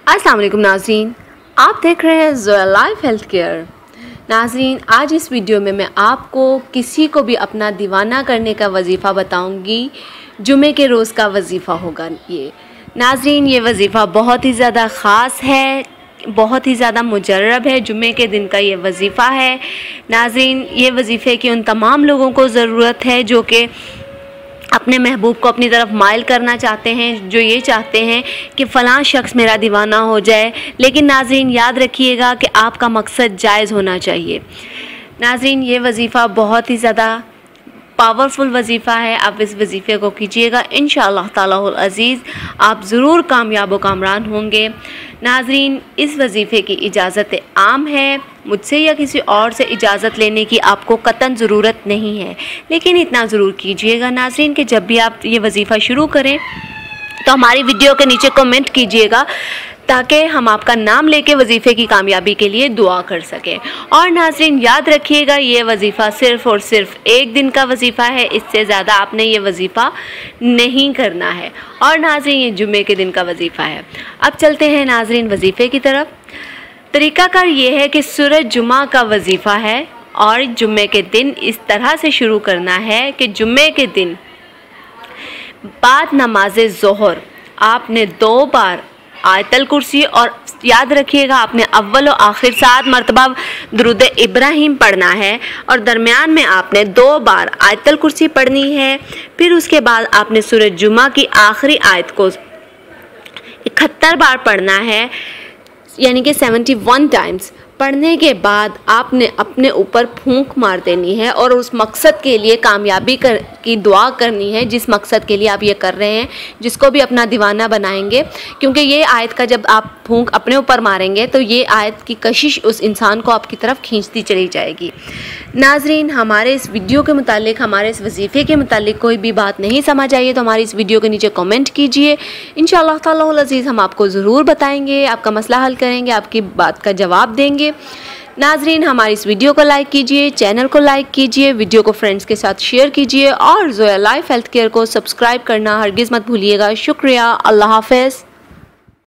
अस्सलाम वालेकुम नाज़रीन, आप देख रहे हैं ज़ोया लाइफ हेल्थ केयर। नाज़रीन, आज इस वीडियो में मैं आपको किसी को भी अपना दीवाना करने का वजीफ़ा बताऊंगी। जुमे के रोज़ का वजीफ़ा होगा ये। नाज़रीन, ये वजीफ़ा बहुत ही ज़्यादा ख़ास है, बहुत ही ज़्यादा मुजर्रब है। जुमे के दिन का ये वजीफ़ा है। नाज़रीन, ये वजीफ़े की उन तमाम लोगों को ज़रूरत है जो कि अपने महबूब को अपनी तरफ माइल करना चाहते हैं, जो ये चाहते हैं कि फ़लाँ शख्स मेरा दीवाना हो जाए। लेकिन नाज़रीन, याद रखिएगा कि आपका मकसद जायज़ होना चाहिए। नाज़रीन, ये वजीफ़ा बहुत ही ज़्यादा पावरफुल वजीफ़ा है। आप इस वजीफ़े को कीजिएगा, इंशाअल्लाह तालाहुल अज़ीज़ आप ज़रूर कामयाब व कामरान होंगे। नाज़रीन, इस वजीफ़े की इजाज़त आम है, मुझसे या किसी और से इजाज़त लेने की आपको कतन ज़रूरत नहीं है। लेकिन इतना ज़रूर कीजिएगा नाज़रीन कि जब भी आप ये वजीफ़ा शुरू करें तो हमारी वीडियो के नीचे कमेंट कीजिएगा ताकि हम आपका नाम लेके वजीफ़े की कामयाबी के लिए दुआ कर सकें। और नाज़रीन, याद रखिएगा, ये वजीफ़ा सिर्फ़ और सिर्फ एक दिन का वजीफ़ा है, इससे ज़्यादा आपने ये वजीफ़ा नहीं करना है। और नाज़रीन, ये जुमे के दिन का वजीफ़ा है। अब चलते हैं नाज़रीन वजीफ़े की तरफ। तरीक़ाकार ये है कि सूरज जुमा का वजीफ़ा है और जुमे के दिन इस तरह से शुरू करना है कि जुमे के दिन बाद नमाज ज़ोहर आपने 2 बार आयतल कुर्सी, और याद रखिएगा आपने अव्वल और आखिर 7 मरतबा दुरूद इब्राहिम पढ़ना है, और दरमियान में आपने 2 बार आयतल कुर्सी पढ़नी है। फिर उसके बाद आपने सूरज जुमा की आखिरी आयत को 71 बार पढ़ना है, यानी कि 71 टाइम्स। पढ़ने के बाद आपने अपने ऊपर फूंक मार देनी है और उस मकसद के लिए कामयाबी की दुआ करनी है जिस मकसद के लिए आप ये कर रहे हैं, जिसको भी अपना दीवाना बनाएंगे। क्योंकि ये आयत का जब आप फूंक अपने ऊपर मारेंगे तो ये आयत की कशिश उस इंसान को आपकी तरफ खींचती चली जाएगी। नाज़रीन, हमारे इस वीडियो के मुतालिक, हमारे इस वजीफ़े के मुतालिक कोई भी बात नहीं समझ आई है तो हमारी इस वीडियो के नीचे कमेंट कीजिए। इंशाअल्लाह तालाहुल अज़ीज़ हम आपको ज़रूर बताएंगे, आपका मसला हल करेंगे, आपकी बात का जवाब देंगे। नाज़रीन, हमारी इस वीडियो को लाइक कीजिए, चैनल को लाइक कीजिए, वीडियो को फ्रेंड्स के साथ शेयर कीजिए और ज़ोया लाइफ हेल्थ केयर को सब्सक्राइब करना हरगिज़ मत भूलिएगा। शुक्रिया। अल्लाह हाफ़िज़।